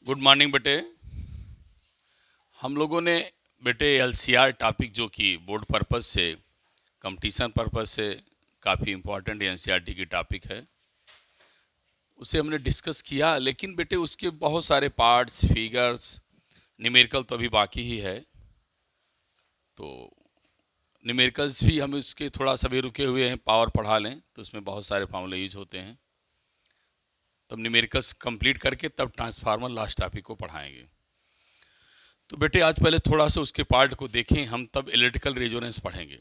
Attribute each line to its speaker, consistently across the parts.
Speaker 1: Good morning बेटे। हम लोगों ने बेटे एलसीआर टॉपिक जो कि बोर्ड पर्पस से कंपटीशन पर्पस से काफ़ी इम्पोर्टेंट एनसीईआरटी की टॉपिक है, उसे हमने डिस्कस किया। लेकिन बेटे उसके बहुत सारे पार्ट्स, फिगर्स, न्यूमेरिकल तो अभी बाकी ही है। तो न्यूमेरिकल्स भी हम इसके थोड़ा सा भी रुके हुए हैं, पावर पढ़ा लें तो उसमें बहुत सारे फार्मूले यूज होते हैं। तब न्यूमेरिकल्स कंप्लीट करके तब ट्रांसफार्मर लास्ट टॉपिक को पढ़ाएंगे। तो बेटे आज पहले थोड़ा सा उसके पार्ट को देखें हम, तब इलेक्ट्रिकल रेजोनेंस पढ़ेंगे।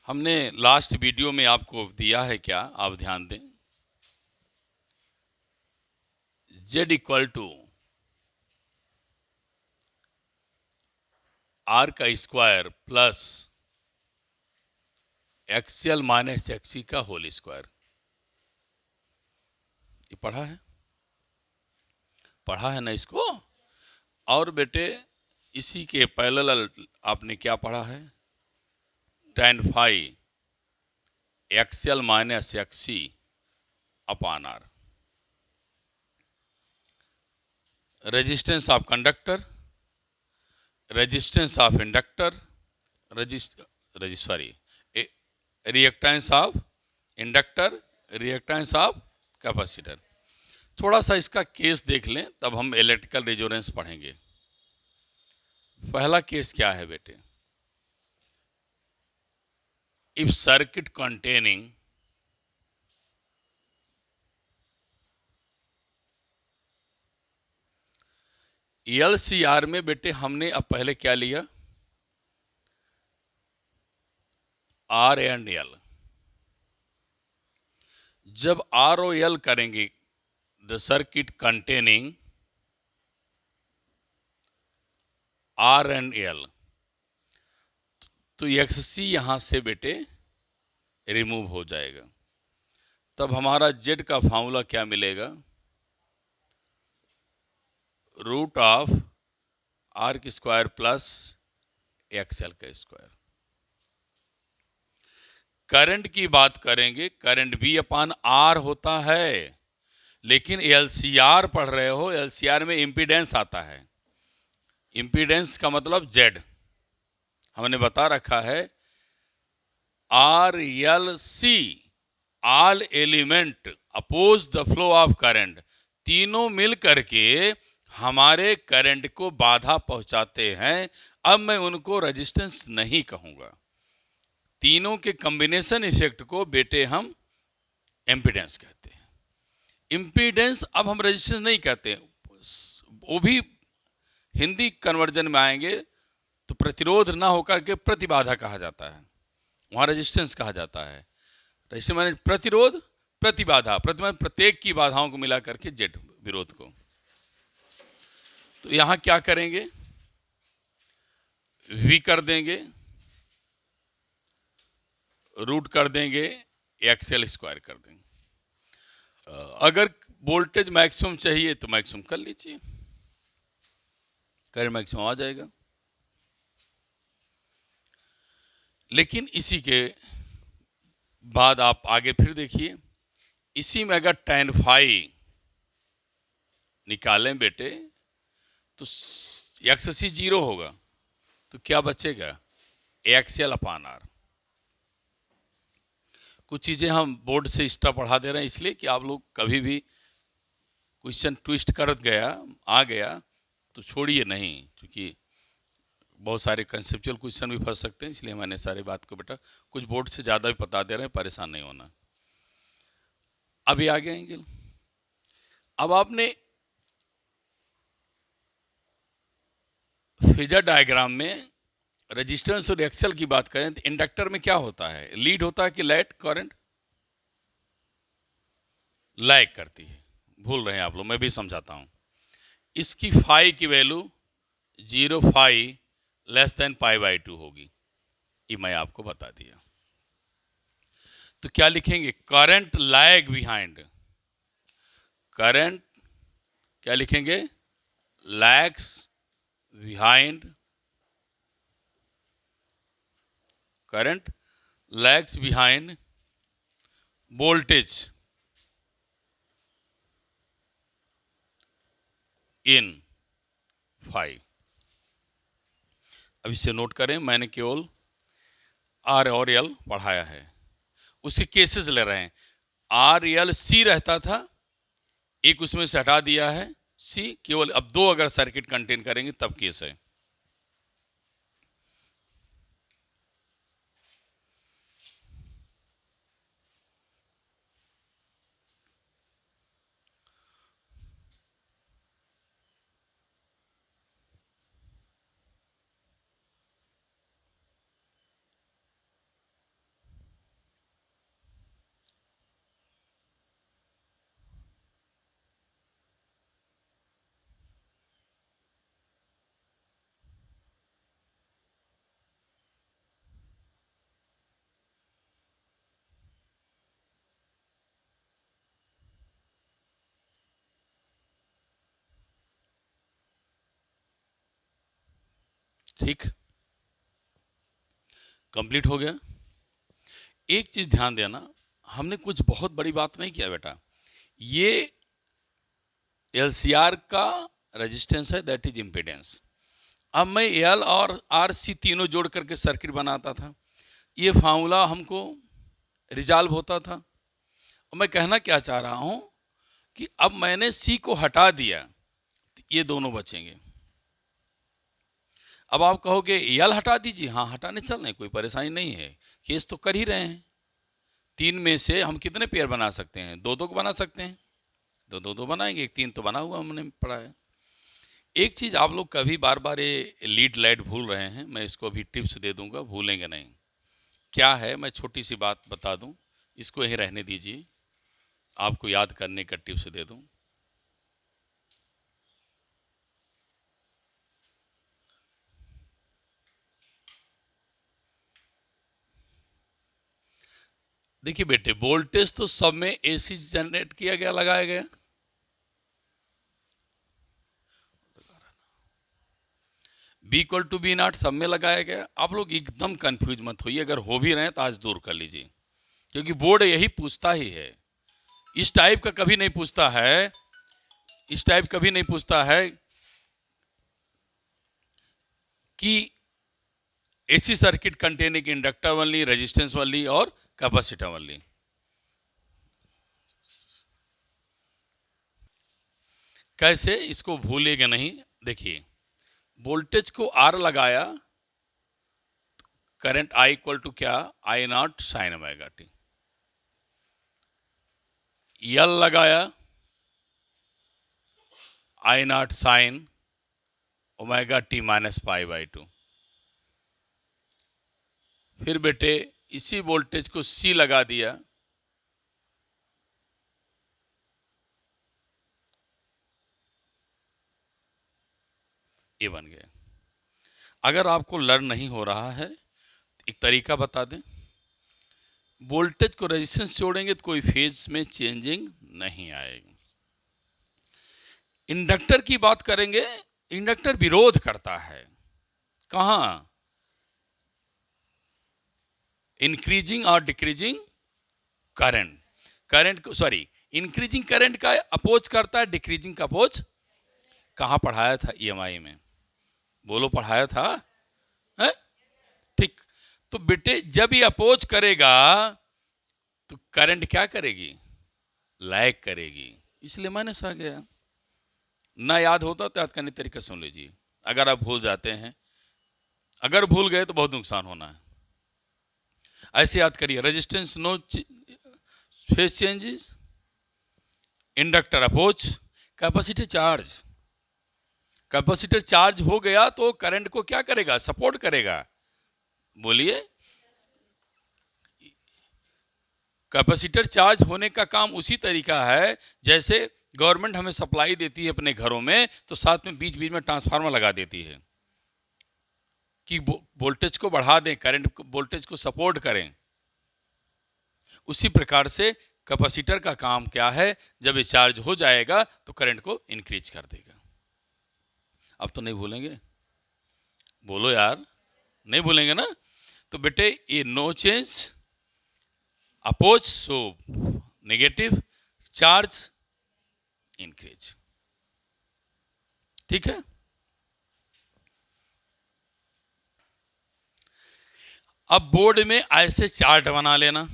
Speaker 1: हमने लास्ट वीडियो में आपको दिया है क्या, आप ध्यान दें। Z इक्वल टू आर का square plus XL minus XC का होल स्क्वायर। ये पढ़ा है ना इसको। और बेटे इसी के पैरेलल आपने क्या पढ़ा है, tan phi XL minus XC upon R. Resistance of conductor, resistance of inductor, reactance of inductor, reactance of capacitor. थोड़ा सा इसका केस देख लें तब हम इलेक्ट्रिकल रेजोनेंस पढ़ेंगे। पहला केस क्या है बेटे, इफ सर्किट कंटेनिंग एलसीआर में बेटे हमने अब पहले क्या लिया, आर एंड एल। जब आर ओ एल करेंगे, the circuit containing R and L, तो एक्ससी यहां से बेटे रिमूव हो जाएगा। तब हमारा जेड का फॉर्मूला क्या मिलेगा, रूट ऑफ आर की स्क्वायर प्लस एक्सएल का स्क्वायर। करंट की बात करेंगे, करंट भी अपान आर होता है, लेकिन एलसीआर पढ़ रहे हो, एलसीआर में इम्पीडेंस आता है। इम्पीडेंस का मतलब जेड हमने बता रखा है, R L C all element oppose the flow of current. तीनों मिल करके हमारे करंट को बाधा पहुंचाते हैं। अब मैं उनको रेजिस्टेंस नहीं कहूंगा, तीनों के कॉम्बिनेशन इफेक्ट को बेटे हम एम्पीडेंस कहते हैं। इम्पीडेंस अब हम रेजिस्टेंस नहीं कहते, वो भी हिंदी कन्वर्जन में आएंगे तो प्रतिरोध ना होकर के प्रतिबाधा कहा जाता है, वहां रेजिस्टेंस कहा जाता है। रेजिस्टेंस माने प्रतिरोध, प्रतिबाधा, प्रतिबाधा प्रत्येक की बाधाओं को मिला करके जेड विरोध को। तो यहां क्या करेंगे, वी कर देंगे, रूट कर देंगे, एक्सएल स्क्वायर कर देंगे। अगर वोल्टेज मैक्सिमम चाहिए तो मैक्सिमम कर लीजिए, करंट मैक्सिमम आ जाएगा। लेकिन इसी के बाद आप आगे फिर देखिए, इसी में अगर tan फाई निकालें बेटे तो एक्ससी जीरो होगा, तो क्या बचेगा, एक्सएल अपान आर। कुछ चीज़ें हम बोर्ड से एक्स्ट्रा पढ़ा दे रहे हैं इसलिए कि आप लोग कभी भी क्वेश्चन ट्विस्ट कर गया आ गया तो छोड़िए नहीं, क्योंकि बहुत सारे कंसेप्चुअल क्वेश्चन भी फंस सकते हैं। इसलिए मैंने सारी बात को बेटा कुछ बोर्ड से ज़्यादा भी बता दे रहे हैं, परेशान नहीं होना। अभी आगे आएंगे, अब आपने फेजर डायग्राम में रेजिस्टेंस और एक्सेल की बात करें तो इंडक्टर में क्या होता है, लीड होता है कि लाइट करंट लैग करती है। भूल रहे हैं आप लोग, मैं भी समझाता हूं। इसकी फाई की value 0 phi less than pi by 2 होगी, ये मैं आपको बता दिया। तो क्या लिखेंगे, करंट लैग बिहाइंड, करंट क्या लिखेंगे, lags behind, current lags behind voltage in phi. अब इसे नोट करें, मैंने केवल आर और एल पढ़ाया है, उसके केसेस ले रहे हैं। आर एल सी रहता था, एक उसमें से हटा दिया है सी, केवल अब दो अगर सर्किट कंटेन करेंगे तब केस है। ठीक, कंप्लीट हो गया। एक चीज ध्यान देना, हमने कुछ बहुत बड़ी बात नहीं किया बेटा। ये एलसीआर का रेजिस्टेंस है, दैट इज इम्पीडेंस। अब मैं एल और आर सी तीनों जोड़ करके सर्किट बनाता था, ये फार्मूला हमको रिजॉल्व होता था। और मैं कहना क्या चाह रहा हूं कि अब मैंने सी को हटा दिया तो ये दोनों बचेंगे। अब आप कहोगे एल हटा दीजिए, हाँ हटाने चल रहे, कोई परेशानी नहीं है, केस तो कर ही रहे हैं। तीन में से हम कितने पेयर बना सकते हैं? दो दो को बना सकते हैं, दो बनाएंगे, एक तीन तो बना हुआ हमने पढ़ा है। एक चीज़ आप लोग कभी बार बार ये लीड लाइट भूल रहे हैं, मैं इसको अभी टिप्स दे दूंगा, भूलेंगे नहीं। क्या है, मैं छोटी सी बात बता दूं, इसको यहीं रहने दीजिए, आपको याद करने का टिप्स दे दूं। देखिए बेटे, वोल्टेज तो सब में एसी जनरेट किया गया, लगाया गया। B equal to B naught सब में लगाया गया। आप लोग एकदम कंफ्यूज मत होइए, अगर हो भी रहे हैं तो आज दूर कर लीजिए, क्योंकि बोर्ड यही पूछता ही है। इस टाइप का कभी नहीं पूछता है, इस टाइप कभी नहीं पूछता है कि AC circuit containing inductor only, resistance only और कैपेसिटर ओनली। कैसे, इसको भूलेगा नहीं। देखिए, वोल्टेज को आर लगाया, करंट आई इक्वल टू क्या, I naught sine omega t. यल लगाया, I naught sine omega t minus pi by two. फिर बेटे इसी वोल्टेज को सी लगा दिया, ये बन गया। अगर आपको लर्न नहीं हो रहा है, एक तरीका बता दें, वोल्टेज को रेजिस्टेंस जोड़ेंगे तो कोई फेज में चेंजिंग नहीं आएगी। इंडक्टर की बात करेंगे, इंडक्टर विरोध करता है, कहां, इंक्रीजिंग और decreasing current. Current sorry, increasing current का अपोज करता है, डिक्रीजिंग का अपोज। कहां पढ़ाया था? ईएमआई में, बोलो पढ़ाया था है? ठीक। तो बेटे जब ये अपोज करेगा तो करंट क्या करेगी? लैग करेगी, इसलिए माइनस आ गया। ना याद होता तो याद करने तरीका सुन लीजिए, अगर आप भूल जाते हैं, अगर भूल गए तो बहुत नुकसान होना है। ऐसे याद करिए, resistance no phase changes, inductor oppose, capacitor charge. Capacitor charge हो गया तो करंट को क्या करेगा? सपोर्ट करेगा। बोलिए, कैपेसिटर चार्ज होने का काम उसी तरीका है जैसे गवर्नमेंट हमें सप्लाई देती है अपने घरों में, तो साथ में बीच बीच में ट्रांसफार्मर लगा देती है कि वोल्टेज को बढ़ा दें, करंट वोल्टेज को सपोर्ट करें। उसी प्रकार से कैपेसिटर का काम क्या है, जब ये चार्ज हो जाएगा तो करंट को इंक्रीज कर देगा। अब तो नहीं भूलेंगे, बोलो यार, नहीं भूलेंगे ना? तो बेटे ये no change, oppose so negative, charge increase. ठीक है। अब बोर्ड में ऐसे चार्ट बना लेना।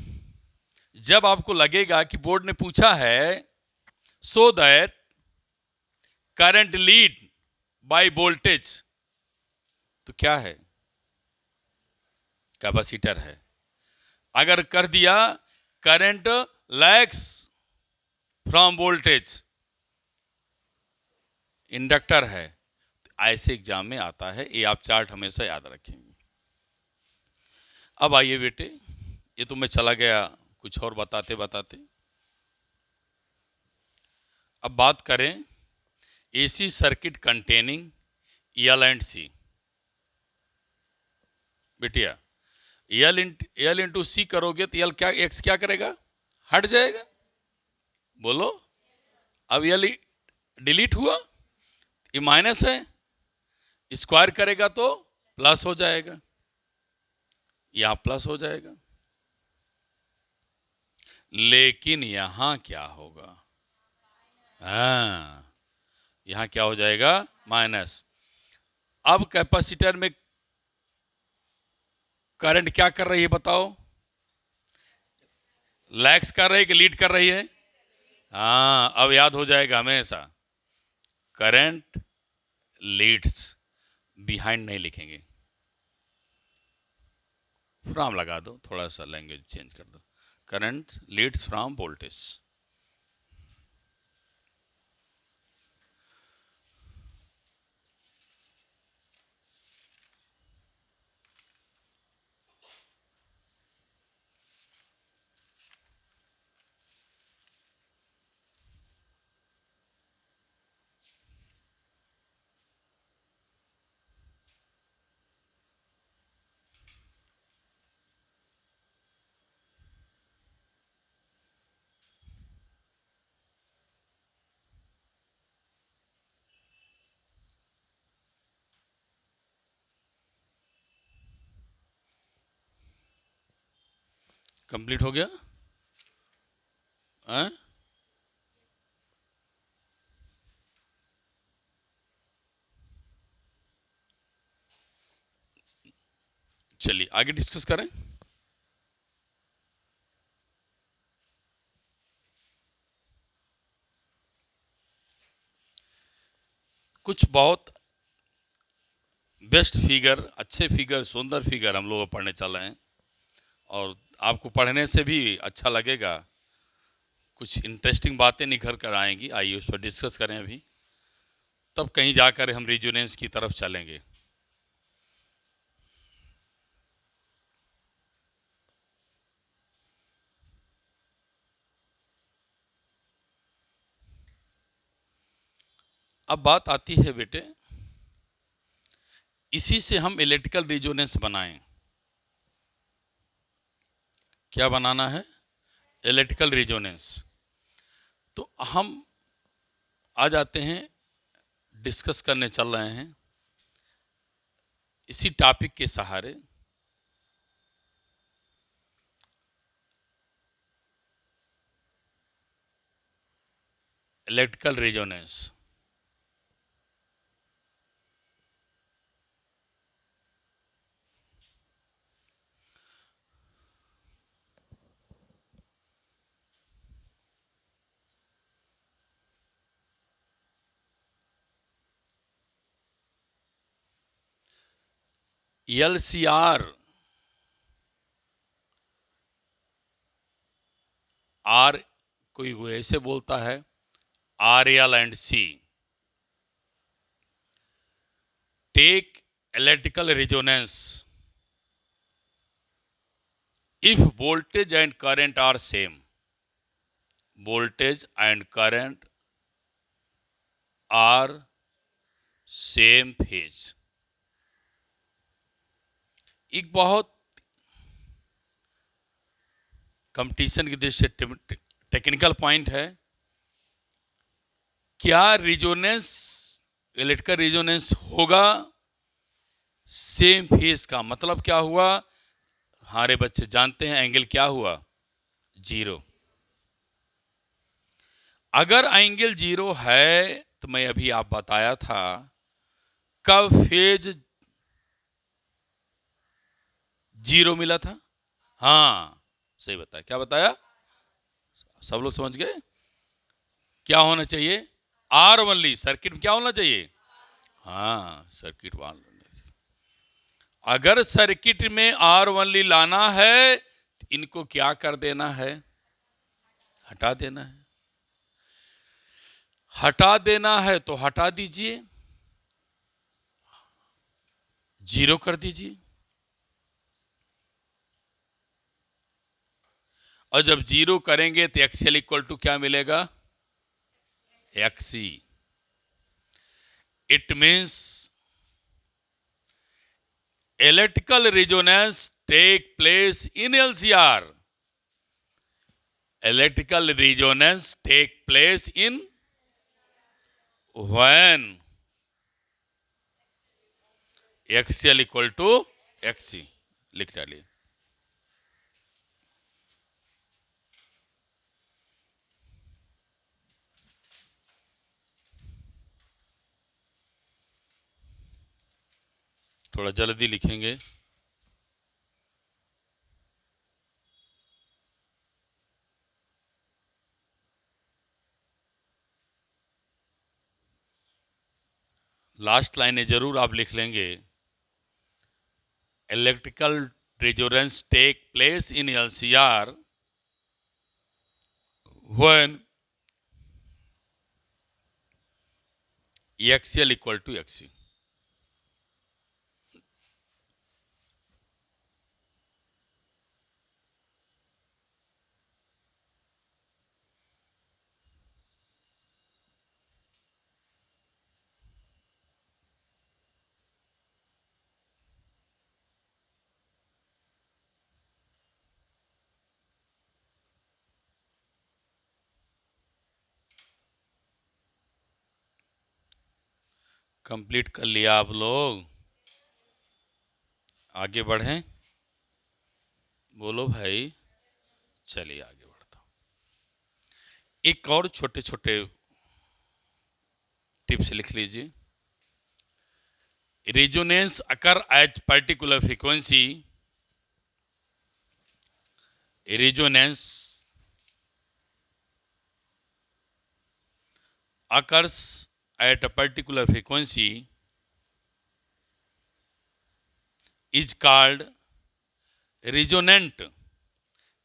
Speaker 1: जब आपको लगेगा कि बोर्ड ने पूछा है so that current lead by voltage, तो क्या है? कैपेसिटर है। अगर कर दिया current lags from voltage, inductor है। ऐसे एग्जाम में आता है, ये आप चार्ट हमेशा याद रखेंगे। अब आइए बेटे, ये तो मैं चला गया कुछ और बताते बताते। अब बात करें AC circuit containing L and C. बेटिया एल इंटू सी करोगे तो एल क्या एक्स क्या करेगा? हट जाएगा। बोलो। अब एल डिलीट हुआ, ये माइनस है, स्क्वायर करेगा तो प्लस हो जाएगा, यहां प्लस हो जाएगा। लेकिन यहां क्या होगा? हाँ, यहां क्या हो जाएगा? माइनस। अब कैपेसिटर में करंट क्या कर रही है बताओ? लैग्स कर रही है कि लीड कर रही है? हाँ, अब याद हो जाएगा हमेशा, करंट लीड्स, बिहाइंड नहीं लिखेंगे, फ्रॉम लगा दो, थोड़ा सा लैंग्वेज चेंज कर दो, current Leeds from voltage. Complete हो गया? चलिए आगे डिस्कस करें। कुछ बहुत बेस्ट फिगर, अच्छे फिगर, सुंदर फिगर हम लोग पढ़ने चल रहे हैं, और आपको पढ़ने से भी अच्छा लगेगा, कुछ इंटरेस्टिंग बातें निखर कर आएंगी। आइए उस पर डिस्कस करें अभी, तब कहीं जाकर हम रिजोनेंस की तरफ चलेंगे। अब बात आती है बेटे, इसी से हम इलेक्ट्रिकल रिजोनेंस बनाएं। क्या बनाना है? Electrical resonance. तो हम आ जाते हैं, डिस्कस करने चल रहे हैं इसी टॉपिक के सहारे। Electrical resonance. एलसीआर आर, कोई ऐसे बोलता है R L and C, take electrical resonance if voltage and current are same. Voltage and current are same phase. एक बहुत कंपटीशन की दृष्टि से टेक्निकल पॉइंट है। क्या रिजोनेंस, इलेक्ट्रिकल रिजोनेंस होगा सेम फेज का? मतलब क्या हुआ? हमारे बच्चे जानते हैं एंगल क्या हुआ? जीरो। अगर एंगल जीरो है तो मैं अभी आप बताया था कब फेज 0 मिला था। हाँ सही बताया, क्या बताया, सब लोग समझ गए। क्या होना चाहिए, आर ओनली, सर्किट में क्या होना चाहिए, हाँ सर्किट वन होना चाहिए। अगर सर्किट में आर ओनली लाना है तो इनको क्या कर देना है, हटा देना है। हटा देना है तो हटा दीजिए, 0 कर दीजिए, और जब 0 करेंगे तो एक्सएल इक्वल टू क्या मिलेगा, XC. It means electrical resonance take place in LCR. Electrical resonance take place in when XL equal to XC. लिख डालिए। थोड़ा जल्दी लिखेंगे। लास्ट लाइनें जरूर आप लिख लेंगे। Electrical resonance take place in LCR when XL equal to XC. Complete कर लिया आप लोग, आगे बढ़ें, बोलो भाई। चलिए आगे बढ़ता हूं। एक और छोटे छोटे टिप्स लिख लीजिए। Resonance occur at particular frequency, resonance occurs at a particular frequency is called resonant,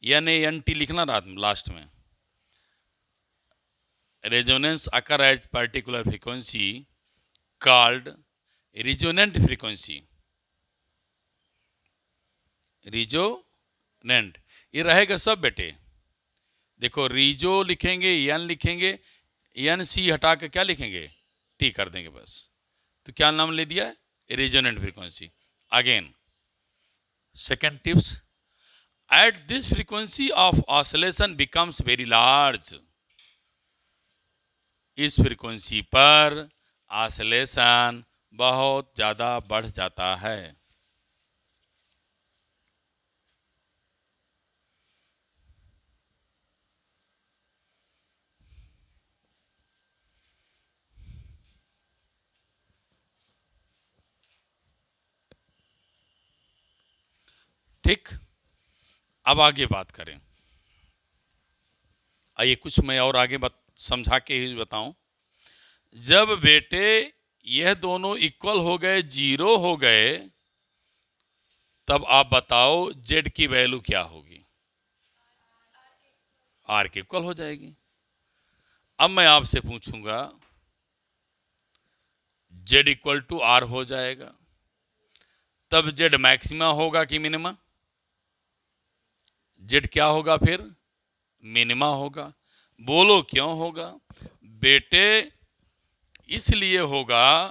Speaker 1: यानी NT लिखना रात में लास्ट में। Resonance occur at particular frequency called resonant frequency. Resonant ये रहेगा सब बेटे। देखो रीजो लिखेंगे, एन लिखेंगे, एन सी हटा के क्या लिखेंगे, टी कर देंगे बस। तो क्या नाम ले दिया, resonant frequency. Again second tips, at this frequency of oscillation becomes very large. इस फ्रीक्वेंसी पर ऑसिलेशन बहुत ज्यादा बढ़ जाता है। ठीक, अब आगे बात करें। आइए कुछ मैं और आगे समझा के ही बताऊं। जब बेटे यह दोनों इक्वल हो गए, 0 हो गए, तब आप बताओ जेड की वैल्यू क्या होगी, आर के इक्वल हो जाएगी। अब मैं आपसे पूछूंगा, जेड इक्वल टू आर हो जाएगा, तब जेड मैक्सिमा होगा कि मिनिमा, जेड क्या होगा फिर, मिनिमा होगा। बोलो क्यों होगा बेटे, इसलिए होगा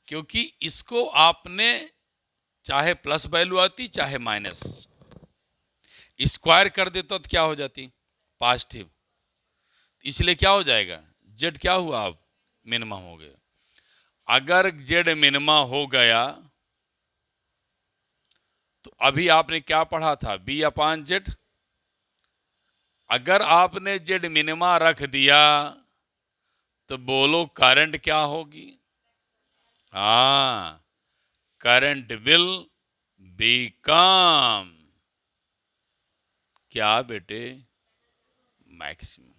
Speaker 1: क्योंकि इसको आपने चाहे प्लस वैल्यू आती चाहे माइनस, स्क्वायर कर देता तो क्या हो जाती, पॉजिटिव। इसलिए क्या हो जाएगा, जेड क्या हुआ, अब मिनिमा हो गया। अगर जेड मिनिमा हो गया तो अभी आपने क्या पढ़ा था, बी अपान जेड। अगर आपने जेड मिनिमा रख दिया तो बोलो करंट क्या होगी? हाँ, करंट विल बिकम क्या बेटे? मैक्सिमम।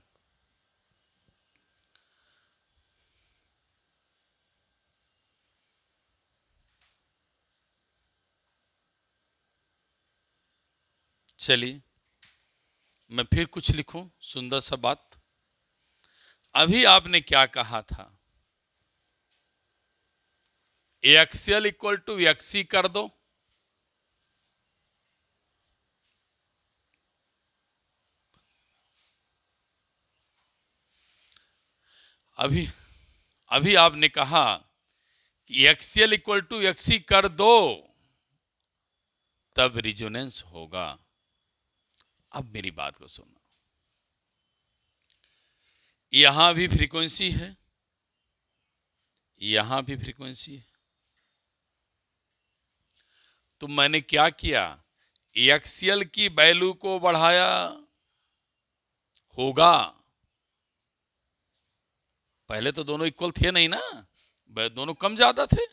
Speaker 1: चलिए मैं फिर कुछ लिखूं सुंदर सा बात। अभी आपने क्या कहा था? एक्सएल इक्वल टू एक्सी कर दो। अभी अभी आपने कहा कि एक्सएल इक्वल टू एक्सी कर दो, तब रिजोनेंस होगा। अब मेरी बात को सुनो, यहां भी फ्रीक्वेंसी है, यहां भी फ्रीक्वेंसी है। तो मैंने क्या किया? एक्सएल की वैल्यू को बढ़ाया, होगा। पहले तो दोनों इक्वल थे नहीं ना, दोनों कम ज्यादा थे,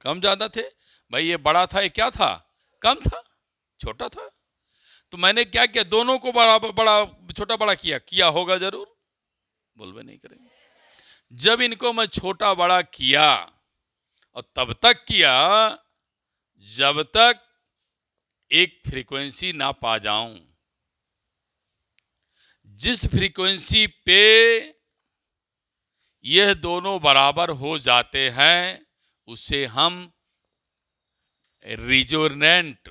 Speaker 1: कम ज्यादा थे। भाई ये बड़ा था, ये क्या था? कम था, छोटा था। तो मैंने क्या किया? दोनों को बड़ा बड़ा छोटा बड़ा किया, किया होगा जरूर, बोलबे नहीं करेंगे। जब इनको मैं छोटा बड़ा किया, और तब तक किया जब तक एक फ्रीक्वेंसी ना पा जाऊं। जिस फ्रीक्वेंसी पे यह दोनों बराबर हो जाते हैं उसे हम रिजोनेंट,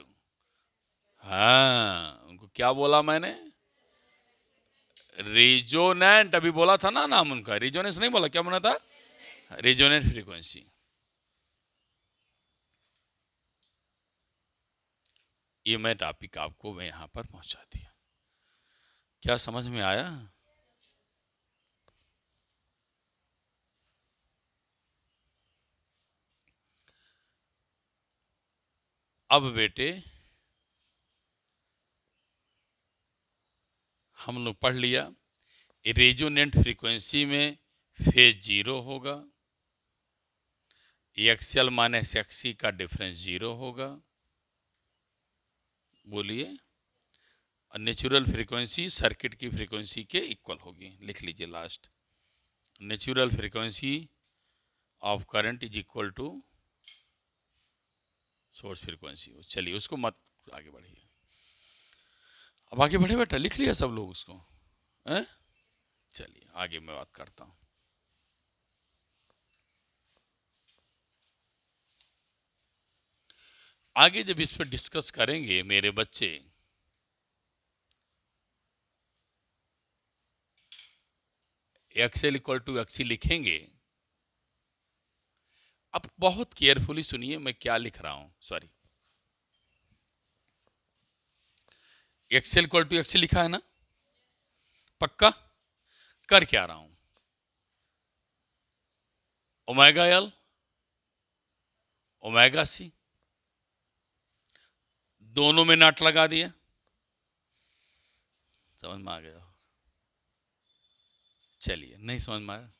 Speaker 1: हाँ उनको क्या बोला मैंने? रिजोनेंट। अभी बोला था ना नाम उनका, रिजोनेंस नहीं बोला, क्या बोला था? Resonant frequency. ये मैं टॉपिक आपको मैं यहां पर पहुंचा दिया। क्या समझ में आया? अब बेटे हम लोग पढ़ लिया, रेजोनेंट फ्रीक्वेंसी में फेज जीरो होगा, एक्सएल माइनस एक्सी का डिफरेंस जीरो होगा। बोलिए। और नेचुरल फ्रीक्वेंसी सर्किट की फ्रीक्वेंसी के इक्वल होगी। लिख लीजिए last, natural frequency of current is equal to source frequency. चलिए उसको मत आगे बढ़िए। अब आगे बढ़े बेटा, लिख लिया सब लोग उसको? हैं? चलिए आगे मैं बात करता हूं। आगे जब इस पर डिस्कस करेंगे मेरे बच्चे, एक्सएल इक्वल टू एक्सी लिखेंगे। अब बहुत केयरफुली सुनिए मैं क्या लिख रहा हूं। Sorry, XL equal to XC लिखा है ना? पक्का? कर क्या रहा हूं? ओमेगा एल ओमेगा सी, दोनों में नट लगा दिया। समझ में आ गया? चलिए, नहीं समझ में आया?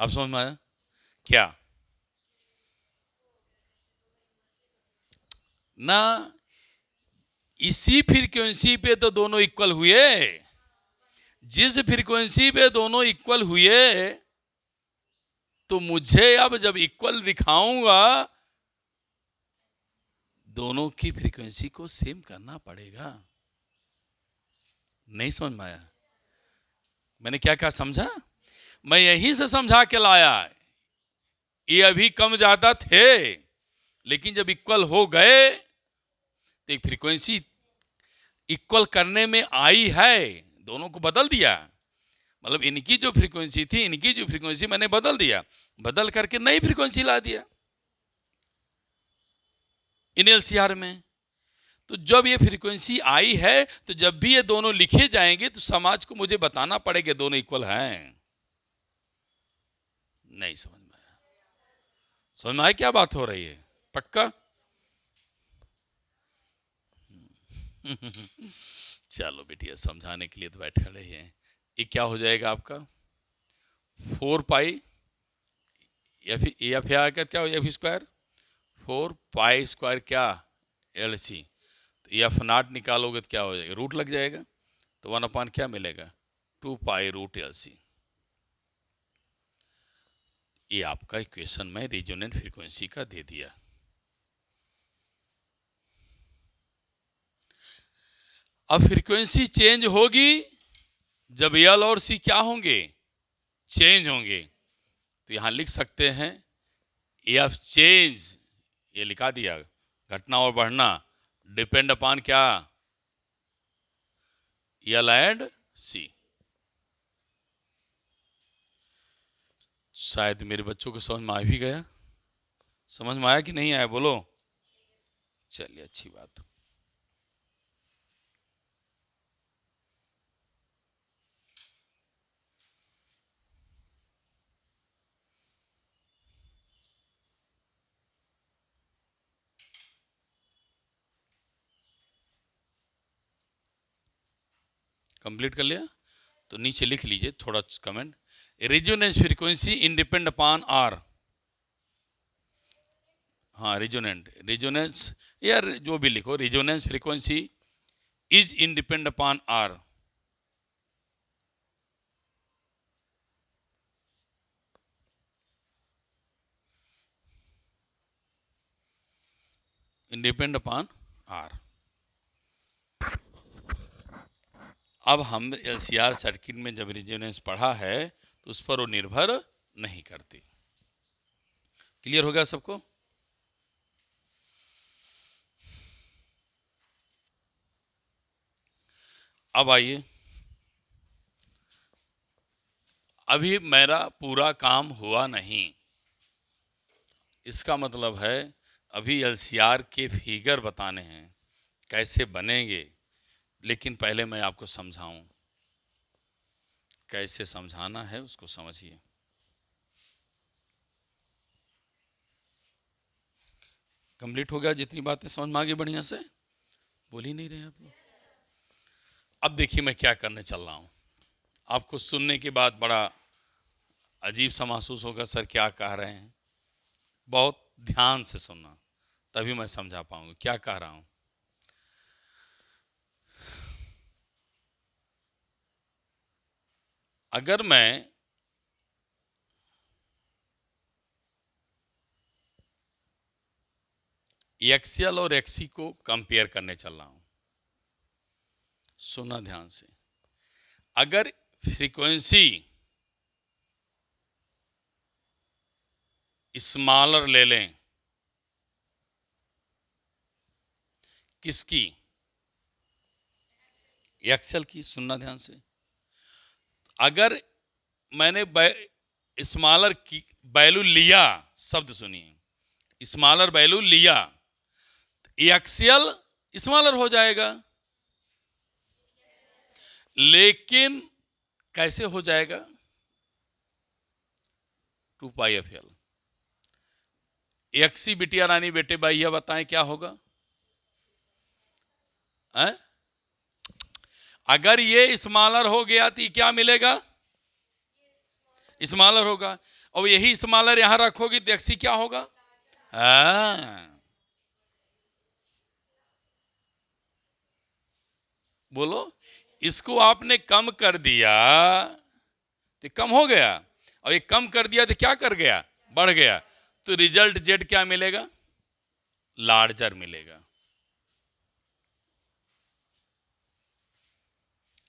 Speaker 1: अब समझ में आया क्या? ना, इसी फ्रीक्वेंसी पे तो दोनों इक्वल हुए। जिस फ्रीक्वेंसी पे दोनों इक्वल हुए, तो मुझे अब जब इक्वल दिखाऊंगा, दोनों की फ्रीक्वेंसी को सेम करना पड़ेगा। नहीं समझ में आया? मैंने क्या क्या समझा? मैं यहीं से समझा के लाया। ये अभी कम ज्यादा थे, लेकिन जब इक्वल हो गए तो एक फ्रीक्वेंसी इक्वल करने में आई है, दोनों को बदल दिया। मतलब इनकी जो फ्रीक्वेंसी थी, इनकी जो फ्रीक्वेंसी मैंने बदल दिया, बदल करके नई फ्रीक्वेंसी ला दिया इन एलसीआर में। तो जब ये फ्रीक्वेंसी आई है, तो जब भी ये दोनों लिखे जाएंगे तो समाज को मुझे बताना पड़ेगा दोनों इक्वल हैं। नहीं समझ में आया? समझ में आया क्या बात हो रही है? पक्का? चलो बेटिया, समझाने के लिए तो बैठ खड़े हैं। ये क्या हो जाएगा आपका 4 पाई एफ या क्या हो एफ स्क्वायर 4 पाई स्क्वायर क्या एल सी। तो एफ नॉट निकालोगे तो क्या हो जाएगा, रूट लग जाएगा। तो 1 अपान क्या मिलेगा 2 पाई रूट एल सी। ये आपका इक्वेशन में रेजोनेंट फ्रीक्वेंसी का दे दिया। अब फ्रीक्वेंसी चेंज होगी जब एल और सी क्या होंगे, चेंज होंगे। तो यहां लिख सकते हैं एफ चेंज, ये लिखा दिया, घटना और बढ़ना डिपेंड अपॉन क्या, एल एंड सी। शायद मेरे बच्चों को समझ में आ भी गया। समझ में आया कि नहीं आया बोलो। चलिए अच्छी बात। कंप्लीट कर लिया तो नीचे लिख लीजिए थोड़ा comment, resonance frequency independent upon R. हाँ रेजोनेंस यार जो भी लिखो, resonance frequency is independent upon R. Independent upon R. अब हम एलसीआर सर्किट में जब रेजोनेंस पढ़ा है तो उस पर वो निर्भर नहीं करती। क्लियर हो गया सबको। अब आइए, अभी मेरा पूरा काम हुआ नहीं, इसका मतलब है अभी एलसीआर के फिगर बताने हैं कैसे बनेंगे। लेकिन पहले मैं आपको समझाऊं, कैसे समझाना है उसको समझिए। कंप्लीट हो गया, जितनी बातें समझ में आ गई बढ़िया से, बोल ही नहीं रहे आप लोग। अब देखिए मैं क्या करने चल रहा हूं। आपको सुनने के बाद बड़ा अजीब सा महसूस होगा, सर क्या कह रहे हैं। बहुत ध्यान से सुनना तभी मैं समझा पाऊंगा क्या कह रहा हूं। अगर मैं एक्सएल और एक्सी को कंपेयर करने चल रहा हूं, सुना ध्यान से। अगर फ्रीक्वेंसी स्मॉलर ले लें, किसकी, एक्सएल की, सुनना ध्यान से। अगर मैंने स्मॉलर की वैल्यू लिया, शब्द सुनिए, स्मॉलर वैल्यू लिया, एक्सएल स्मॉलर हो जाएगा। लेकिन कैसे हो जाएगा 2 पाई एफ एल। एक्सी बिटिया रानी बेटे भाई यह बताएं क्या होगा। अगर ये स्मॉलर हो गया तो क्या मिलेगा, स्मॉलर होगा। और यही स्मॉलर यहां रखोगी तो एक्सी क्या होगा। बोलो, इसको आपने कम कर दिया तो कम हो गया, और ये कम कर दिया तो क्या कर गया, बढ़ गया। तो रिजल्ट जेड क्या मिलेगा, लार्जर मिलेगा।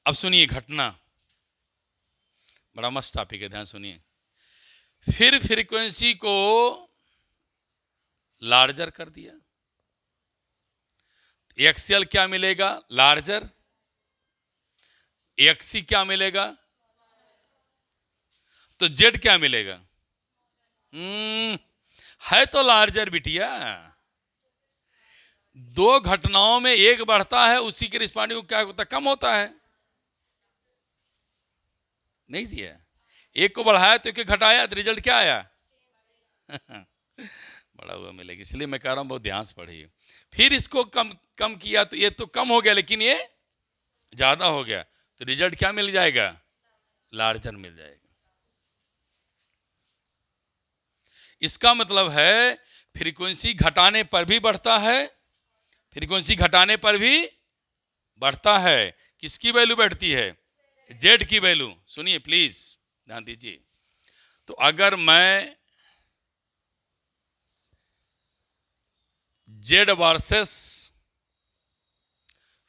Speaker 1: अब सुनिए घटना, बड़ा मस्त टॉपिक है, ध्यान सुनिए। फिर फ्रीक्वेंसी को लार्जर कर दिया, एक्सएल क्या मिलेगा, लार्जर। एक्सी क्या मिलेगा, तो जेड क्या मिलेगा। है तो लार्जर बिटिया। दो घटनाओं में एक बढ़ता है, उसी के रिस्पॉन्डिंग क्या होता है, कम होता है। नहीं दिया, एक को बढ़ाया तो एक घटाया तो रिजल्ट क्या आया। बढ़ा हुआ मिलेगा। इसलिए मैं कह रहा हूँ बहुत ध्यान से पढ़िए। फिर इसको कम कम किया तो ये तो कम हो गया, लेकिन ये ज़्यादा हो गया, तो रिजल्ट क्या मिल जाएगा? लार्जर मिल जाएगा। इसका मतलब है फ्रीक्वेंसी घटाने पर भी बढ़ता है, फ्रीक्वेंसी घटाने पर भी बढ़ता है। किसकी वैल्यू बढ़ती है? जेड की वैल्यू। सुनिए प्लीज, ध्यान दीजिए। तो अगर मैं जेड वर्सेस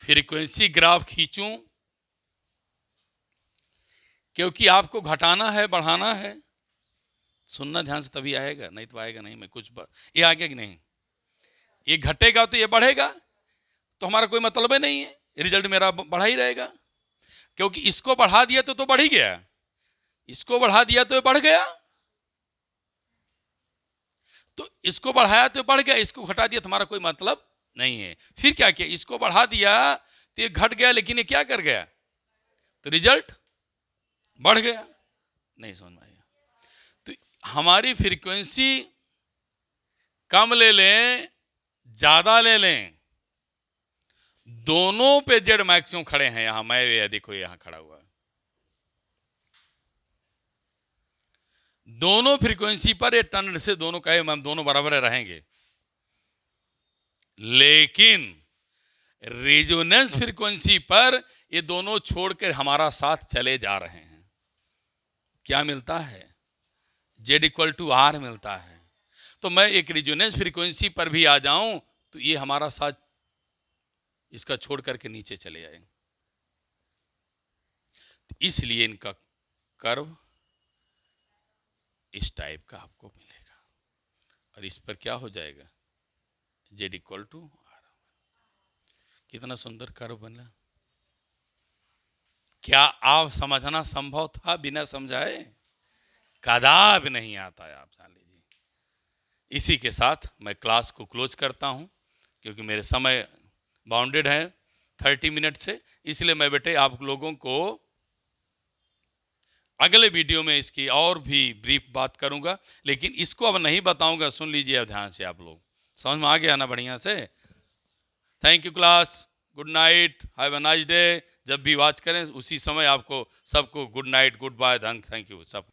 Speaker 1: फ्रीक्वेंसी ग्राफ खींचूं, क्योंकि आपको घटाना है बढ़ाना है, सुनना ध्यान से तभी आएगा, नहीं तो आएगा नहीं। मैं कुछ ये आ गया कि नहीं? ये घटेगा तो ये बढ़ेगा, तो हमारा कोई मतलब ही नहीं है, रिजल्ट मेरा बढ़ा ही रहेगा। क्योंकि इसको बढ़ा दिया तो बढ़ ही गया, इसको बढ़ा दिया तो बढ़ गया, तो इसको बढ़ाया तो बढ़ गया, इसको घटा दिया तो हमारा कोई मतलब नहीं है। फिर क्या किया? इसको बढ़ा दिया तो ये घट गया, लेकिन ये क्या कर गया? तो रिजल्ट बढ़ गया। नहीं समझ में आया? तो हमारी फ्रीक्वेंसी कम ले लें ज्यादा ले लें, दोनों पे जेड मैक्सिमम खड़े हैं। यहां मैं ये देखो यहां खड़ा हुआ है, दोनों फ्रीक्वेंसी पर ये टन से दोनों कहे मैम दोनों बराबर रहेंगे, लेकिन रेजोनेंस फ्रीक्वेंसी पर ये दोनों छोड़कर हमारा साथ चले जा रहे हैं। क्या मिलता है? जेड इक्वल टू आर मिलता है। तो मैं एक रेजोनेंस फ्रीक्वेंसी पर भी आ जाऊं तो ये हमारा साथ इसका छोड़ करके नीचे चले जाए। तो इसलिए इनका कर्व इस टाइप का आपको मिलेगा, और इस पर क्या हो जाएगा? Z equal to R. कितना सुंदर कर्व बना। क्या आप समझना संभव था बिना समझाए? कदापि नहीं आता है, आप जान लीजिए। इसी के साथ मैं क्लास को क्लोज करता हूं, क्योंकि मेरे समय बाउंडेड है 30 मिनट से। इसलिए मैं बेटे आप लोगों को अगले वीडियो में इसकी और भी ब्रीफ बात करूंगा, लेकिन इसको अब नहीं बताऊंगा। सुन लीजिए अब ध्यान से, आप लोग समझ में आ गया ना बढ़िया से? Thank you class, good night, have a nice day. जब भी वॉच करें उसी समय आपको सबको good night, good bye, thank you सब।